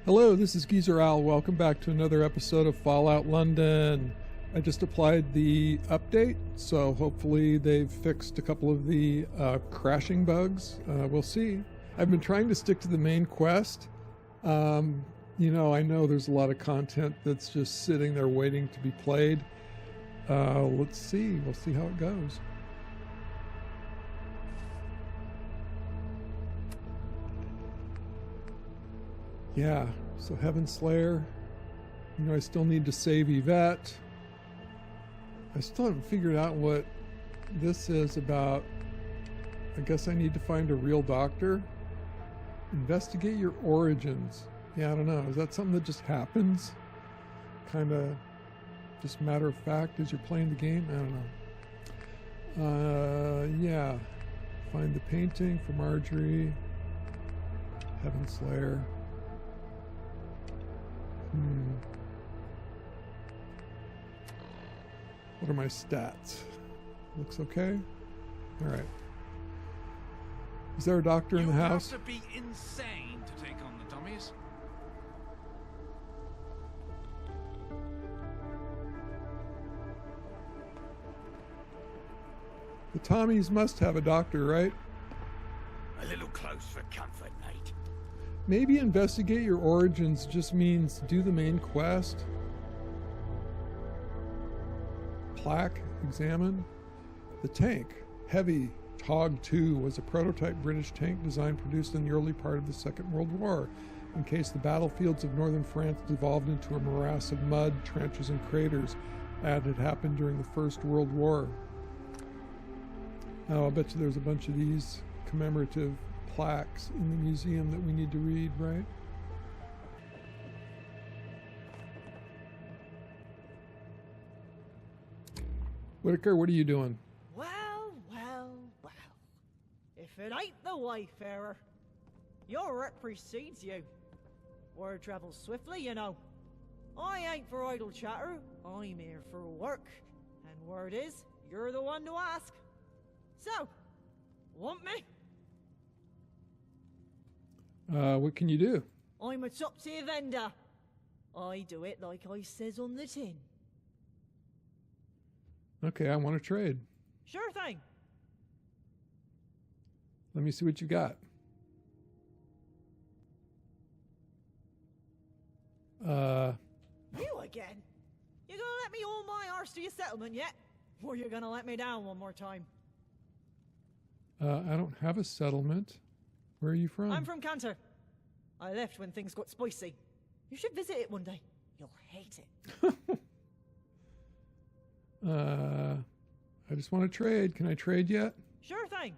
Hello, this is Geezer Al. Welcome back to another episode of Fallout London. I just applied the update, so hopefully they've fixed a couple of the crashing bugs. We'll see. I've been trying to stick to the main quest. You know, I know there's a lot of content that's just sitting there waiting to be played. Let's see. We'll see how it goes. Yeah, so Heaven Slayer. You know, I still need to save Yvette. I still haven't figured out what this is about. I guess I need to find a real doctor. Investigate your origins. Yeah, I don't know. Is that something that just happens? Kind of just matter of fact as you're playing the game? I don't know. Yeah. Find the painting for Marjorie. Heaven Slayer. What are my stats? Looks okay. All right. Is there a doctor in the house? You have to be insane to take on the dummies. The Tommies must have a doctor, right? A little close for comfort, mate. Maybe investigate your origins just means do the main quest. Plaque, examine. The tank, heavy TOG II, was a prototype British tank design produced in the early part of the Second World War, in case the battlefields of northern France devolved into a morass of mud, trenches, and craters, as had happened during the First World War. Now, I'll bet you there's a bunch of these commemorative plaques in the museum that we need to read, right? Whitaker, what are you doing? Well. If it ain't the wayfarer, your work precedes you. Word travels swiftly, you know. I ain't for idle chatter, I'm here for work. And word is, you're the one to ask. So, want me? What can you do? I'm a top-tier vendor. I do it like I says on the tin. Okay, I want to trade. Sure thing. Let me see what you got. You again? You gonna let me haul my arse to your settlement yet? Or you gonna let me down one more time? I don't have a settlement. Where are you from? I'm from Cantor. I left when things got spicy. You should visit it one day. You'll hate it. I just want to trade. Can I trade yet? Sure thing.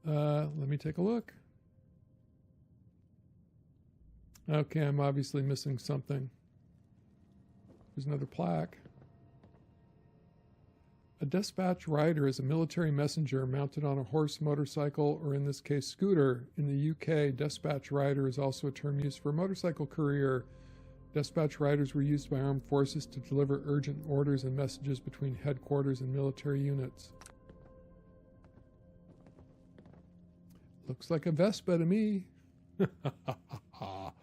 Let me take a look. Okay, I'm obviously missing something. There's another plaque. A dispatch rider is a military messenger mounted on a horse, motorcycle, or in this case, scooter. In the UK, dispatch rider is also a term used for a motorcycle courier. Dispatch riders were used by armed forces to deliver urgent orders and messages between headquarters and military units. Looks like a Vespa to me. Oh,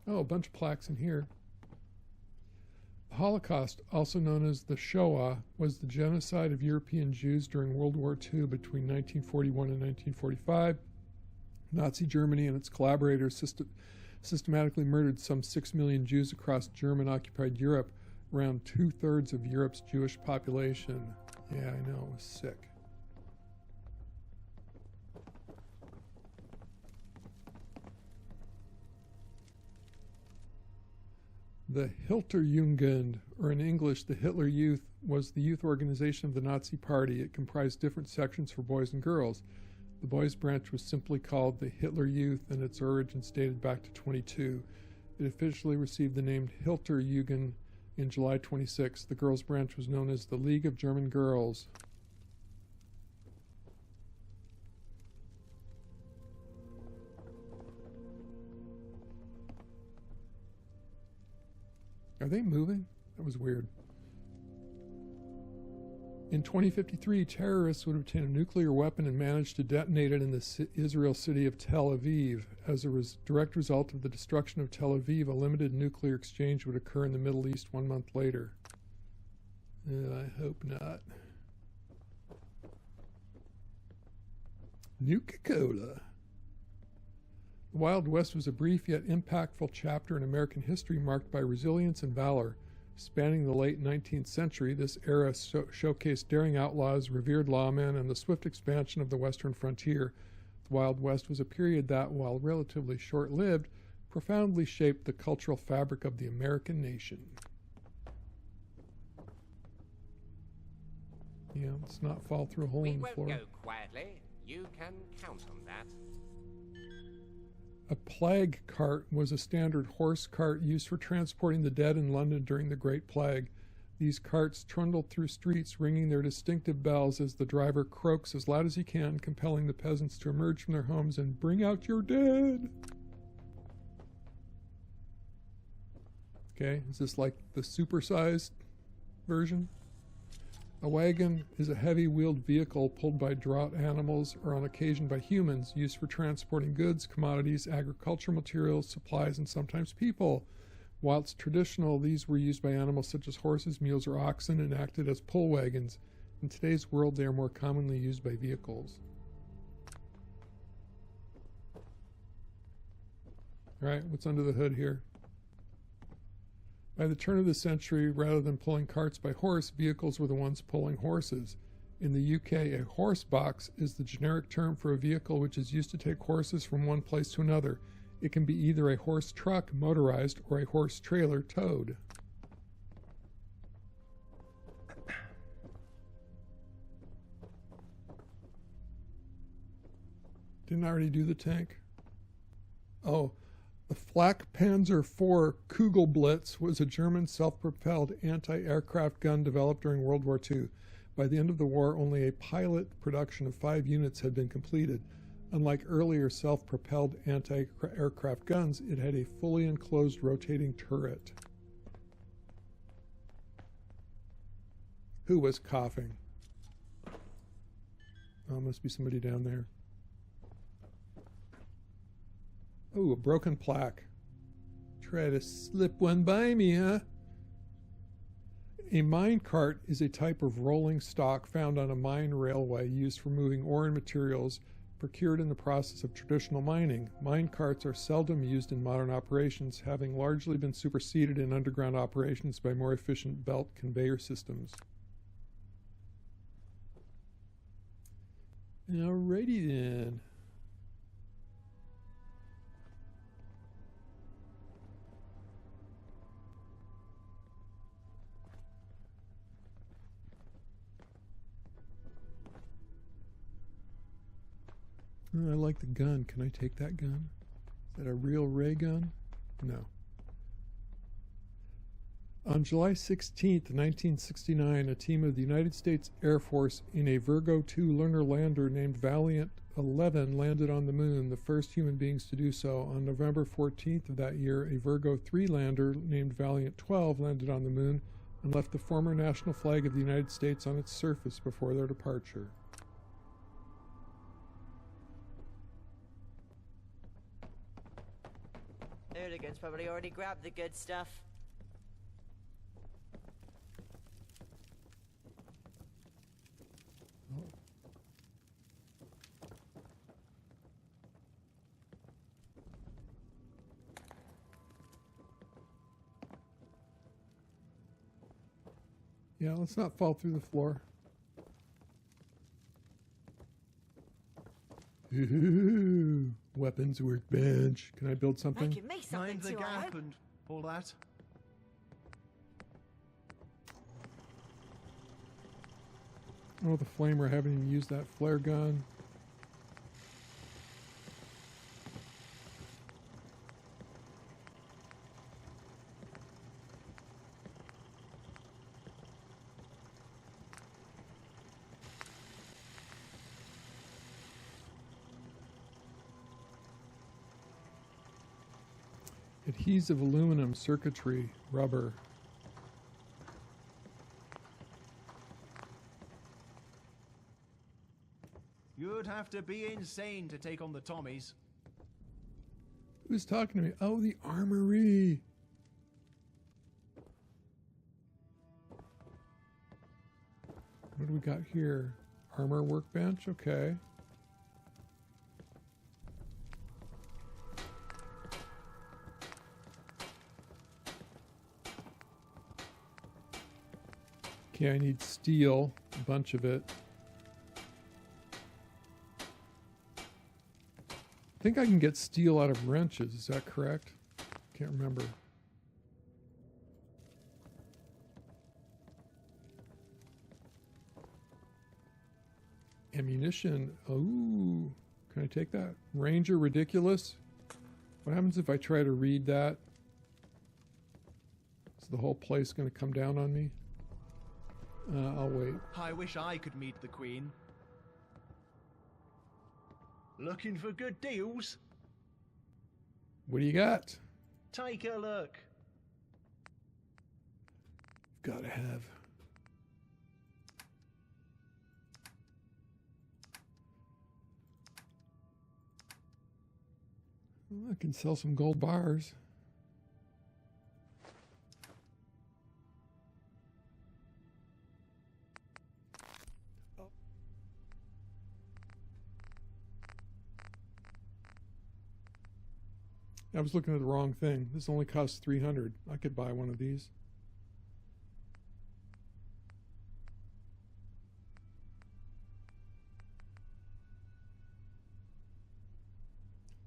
a bunch of plaques in here. The Holocaust, also known as the Shoah, was the genocide of European Jews during World War II between 1941 and 1945. Nazi Germany and its collaborators systematically murdered some 6 million Jews across German-occupied Europe, around 2/3 of Europe's Jewish population. Yeah, I know, it was sick. The Hitlerjugend, or in English, the Hitler Youth, was the youth organization of the Nazi Party. It comprised different sections for boys and girls. The boys' branch was simply called the Hitler Youth, and its origins dated back to 22. It officially received the name Hitlerjugend in July 26. The girls' branch was known as the League of German Girls. Are they moving? That was weird. In 2053, terrorists would obtain a nuclear weapon and manage to detonate it in the Israel city of Tel Aviv. As a direct result of the destruction of Tel Aviv, a limited nuclear exchange would occur in the Middle East 1 month later. I hope not. Nuka-Cola. The Wild West was a brief yet impactful chapter in American history marked by resilience and valor. Spanning the late 19th century, this era showcased daring outlaws, revered lawmen, and the swift expansion of the western frontier. The Wild West was a period that, while relatively short-lived, profoundly shaped the cultural fabric of the American nation. Yeah, let's not fall through a hole in the floor. We won't go quietly. You can count on that. A plague cart was a standard horse cart used for transporting the dead in London during the Great Plague. These carts trundled through streets, ringing their distinctive bells as the driver croaks as loud as he can, compelling the peasants to emerge from their homes and bring out your dead. Okay, is this like the supersized version? A wagon is a heavy-wheeled vehicle pulled by draught animals or on occasion by humans, used for transporting goods, commodities, agricultural materials, supplies, and sometimes people. Whilst traditional, these were used by animals such as horses, mules, or oxen and acted as pull wagons. In today's world, they are more commonly used by vehicles. Alright, what's under the hood here? By the turn of the century, rather than pulling carts by horse, vehicles were the ones pulling horses. In the UK, a horsebox is the generic term for a vehicle which is used to take horses from one place to another. It can be either a horse truck, motorized, or a horse trailer, towed. Didn't I already do the tank? Oh. The Flakpancer IV Kugelblitz was a German self-propelled anti-aircraft gun developed during World War II. By the end of the war, only a pilot production of 5 units had been completed. Unlike earlier self-propelled anti-aircraft guns, it had a fully enclosed rotating turret. Who was coughing? Oh, must be somebody down there. Oh, a broken plaque. Try to slip one by me, huh? A minecart is a type of rolling stock found on a mine railway used for moving ore and materials procured in the process of traditional mining. Minecarts are seldom used in modern operations, having largely been superseded in underground operations by more efficient belt conveyor systems. Alrighty then. I like the gun. Can I take that gun? Is that a real ray gun? No. On July 16th, 1969, a team of the United States Air Force in a Virgo 2 lunar lander named Valiant 11 landed on the moon, the first human beings to do so. On November 14th of that year, a Virgo 3 lander named Valiant 12 landed on the moon and left the former national flag of the United States on its surface before their departure. Hooligans probably already grabbed the good stuff. Yeah, let's not fall through the floor. Ooh, weapons workbench. Can I build something? Making me something Mind the too, I gap hope. and all that. Oh, the flamer. I haven't even used that flare gun. Adhesive aluminum circuitry, rubber. have to be insane to take on the Tommies. Who's talking to me? Oh, the armory. What do we got here? Armor workbench, okay. Okay, I need steel, a bunch of it. I think I can get steel out of wrenches, is that correct? Can't remember. Ammunition, oh, can I take that? Ranger ridiculous? What happens if I try to read that? Is the whole place going to come down on me? I'll wait. I wish I could meet the Queen. Looking for good deals? What do you got? Take a look. Gotta have. Well, I can sell some gold bars. I was looking at the wrong thing. This only costs 300. I could buy one of these.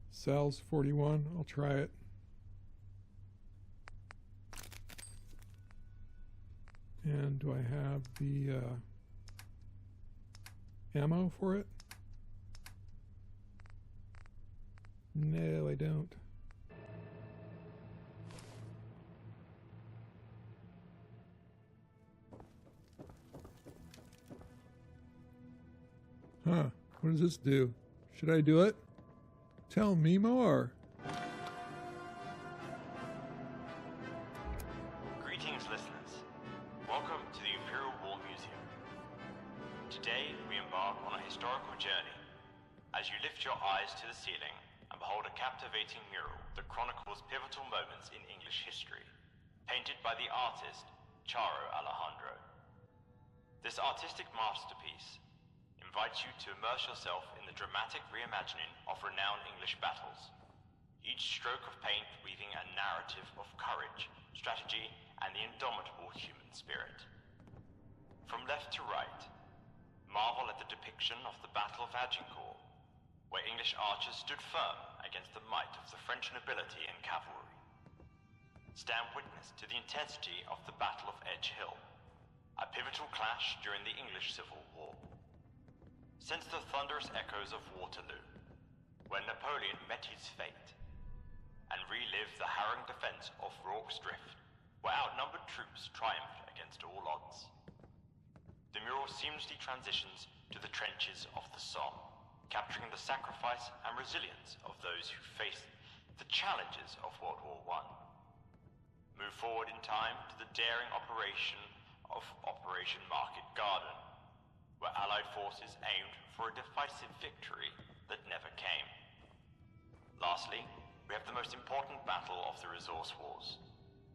Sells 41. I'll try it. And do I have the ammo for it? No, I don't. Huh. What does this do? Should I do it? Tell me more. Greetings, listeners. Welcome to the Imperial War Museum. Today, we embark on a historical journey as you lift your eyes to the ceiling and behold a captivating mural that chronicles pivotal moments in English history, painted by the artist Carro Armato. This artistic masterpiece invites you to immerse yourself in the dramatic reimagining of renowned English battles, each stroke of paint weaving a narrative of courage, strategy, and the indomitable human spirit. From left to right, marvel at the depiction of the Battle of Agincourt, where English archers stood firm against the might of the French nobility and cavalry. Stand witness to the intensity of the Battle of Edge Hill, a pivotal clash during the English Civil War. Sense the thunderous echoes of Waterloo, when Napoleon met his fate, and relive the harrowing defense of Rorke's Drift, where outnumbered troops triumphed against all odds. The mural seamlessly transitions to the trenches of the Somme, capturing the sacrifice and resilience of those who faced the challenges of World War I. Move forward in time to the daring operation of Operation Market Garden, where Allied forces aimed for a decisive victory that never came. Lastly, we have the most important battle of the Resource Wars,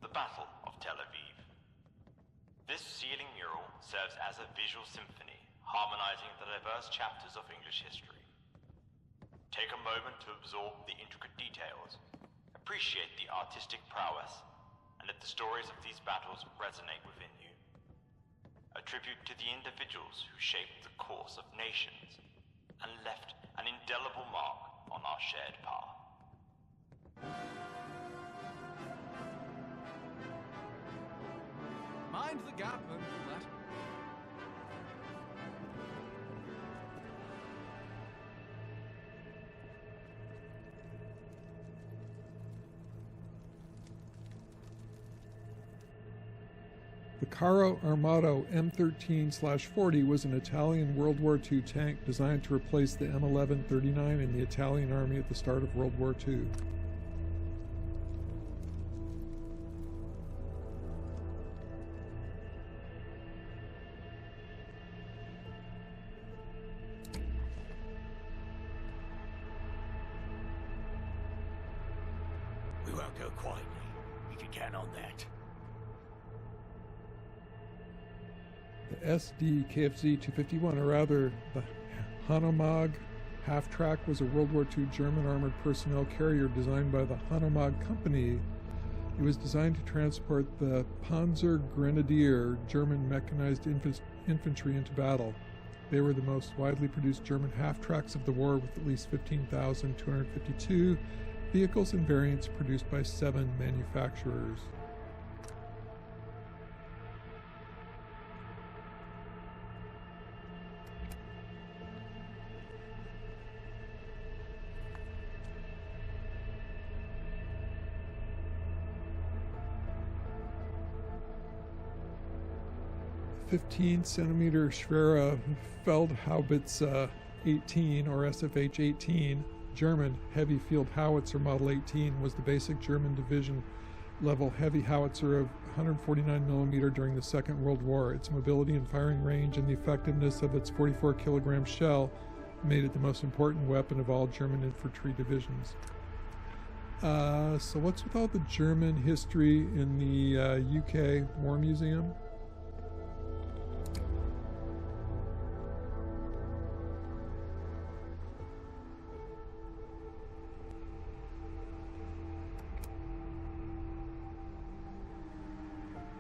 the Battle of Tel Aviv. This ceiling mural serves as a visual symphony, harmonizing the diverse chapters of English history. Take a moment to absorb the intricate details, appreciate the artistic prowess, and let the stories of these battles resonate within you. A tribute to the individuals who shaped the course of nations and left an indelible mark on our shared path. Mind the gap and all that. The Carro Armato M13/40 was an Italian World War II tank designed to replace the M1139 in the Italian Army at the start of World War II. Work her quietly, if you can on that. The SD KFZ 251, or rather the Hanomag half-track, was a World War II German armored personnel carrier designed by the Hanomag company. It was designed to transport the Panzer Grenadier German mechanized infantry into battle. They were the most widely produced German half-tracks of the war, with at least 15,252 vehicles and variants produced by 7 manufacturers. The 15-centimeter schwere Feldhaubitze 18, or SFH-18, German heavy field howitzer Model 18, was the basic German division-level heavy howitzer of 149 mm during the Second World War. Its mobility and firing range and the effectiveness of its 44-kilogram shell made it the most important weapon of all German infantry divisions. So what's with all the German history in the UK War Museum?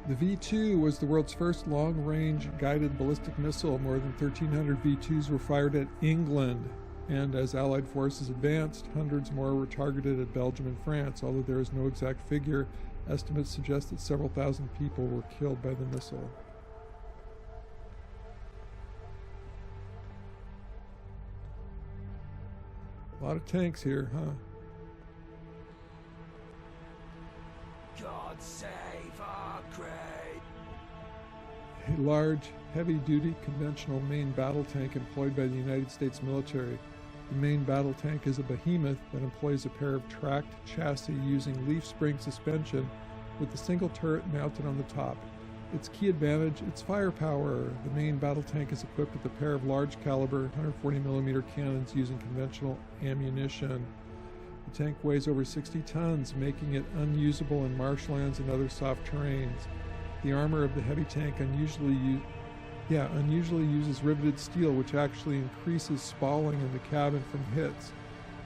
The V-2 was the world's first long-range guided ballistic missile. More than 1,300 V-2s were fired at England, and as Allied forces advanced, hundreds more were targeted at Belgium and France. Although there is no exact figure, estimates suggest that several thousand people were killed by the missile. A lot of tanks here, huh? God save our great. A large, heavy-duty conventional main battle tank employed by the United States military. The main battle tank is a behemoth that employs a pair of tracked chassis using leaf spring suspension with a single turret mounted on the top. Its key advantage, its firepower. The main battle tank is equipped with a pair of large caliber 140mm cannons using conventional ammunition. The tank weighs over 60 tons, making it unusable in marshlands and other soft terrains. The armor of the heavy tank unusually uses riveted steel, which actually increases spalling in the cabin from hits.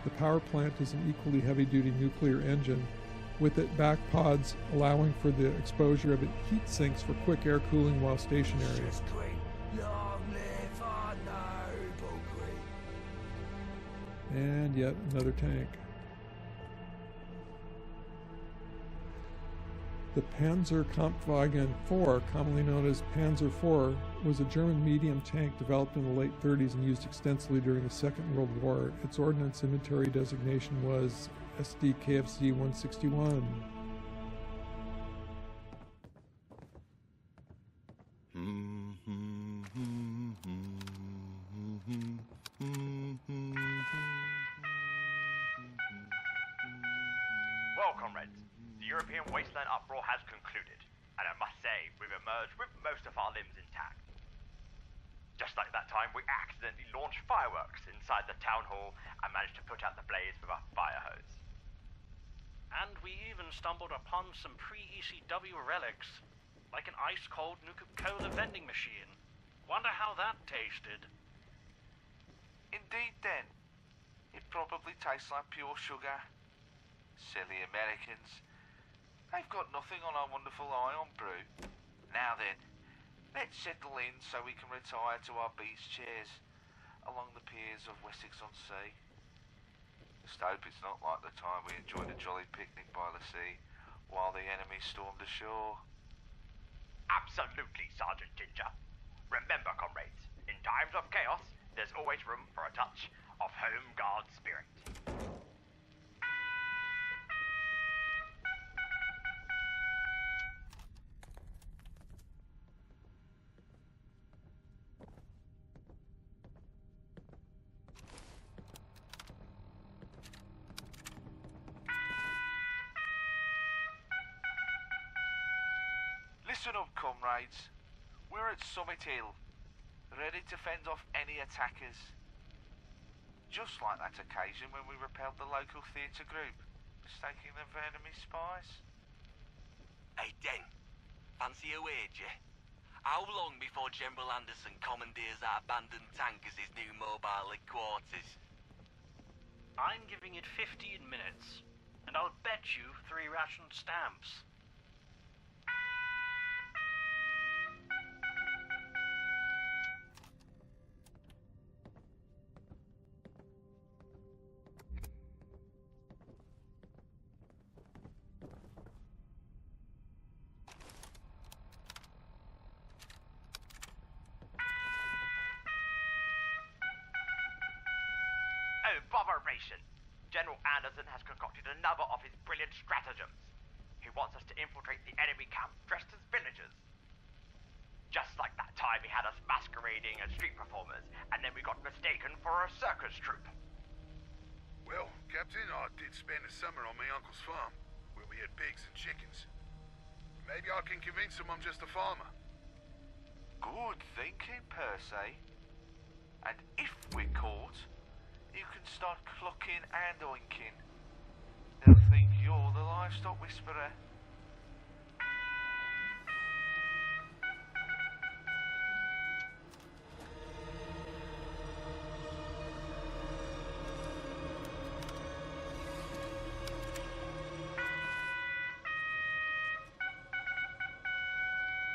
The power plant is an equally heavy-duty nuclear engine, with it back pods allowing for the exposure of heat sinks for quick air cooling while stationary. Long live our noble Green. And yet another tank. The Panzerkampfwagen IV, commonly known as Panzer IV, was a German medium tank developed in the late 30s and used extensively during the Second World War. Its ordnance inventory designation was SDKFZ 161. Well, comrades, the European wasteland uproar has concluded, and I must say we've emerged with most of our limbs intact. Just like that time we accidentally launched fireworks inside the town hall and managed to put out the blaze with our fire hose. And we even stumbled upon some pre-ECW relics, like an ice-cold Nuka-Cola vending machine. Wonder how that tasted. Indeed then. It probably tastes like pure sugar. Silly Americans. They've got nothing on our wonderful ion brew. Now then, let's settle in so we can retire to our beach chairs along the piers of Wessex-on-Sea. Just hope it's not like the time we enjoyed a jolly picnic by the sea while the enemy stormed ashore. Absolutely, Sergeant Ginger. Remember, comrades, in times of chaos, there's always room for a touch of home guard spirit. Listen up, comrades. We're at Summit Hill, ready to fend off any attackers. Just like that occasion when we repelled the local theatre group. mistaking them for enemy spies? Hey, Den. Fancy a wager? How long before General Anderson commandeers that abandoned tank as his new mobile headquarters? I'm giving it 15 minutes, and I'll bet you 3 ration stamps. Botheration! General Anderson has concocted another of his brilliant stratagems. He wants us to infiltrate the enemy camp dressed as villagers. Just like that time he had us masquerading as street performers, and then we got mistaken for a circus troupe. Well, Captain, I did spend the summer on my uncle's farm, where we had pigs and chickens. Maybe I can convince him I'm just a farmer. Good thinking, per se. And if we're caught, you can start clucking and oinking. They'll think you're the livestock whisperer.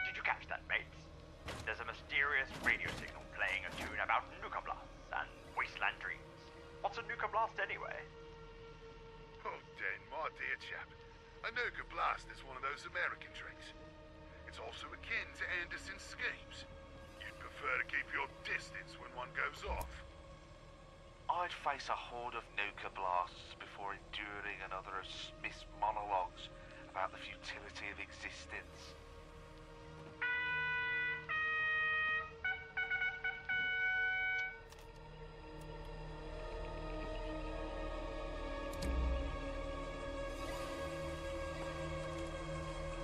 Did you catch that, mates? There's a mysterious radio signal playing a tune about nuka blasts and wasteland dreams. What's a nuka blast anyway? Oh, Den, my dear chap. A nuka blast is one of those American drinks. It's also akin to Anderson's schemes. You'd prefer to keep your distance when one goes off. I'd face a horde of nuka blasts before enduring another of Smith's monologues about the futility of existence.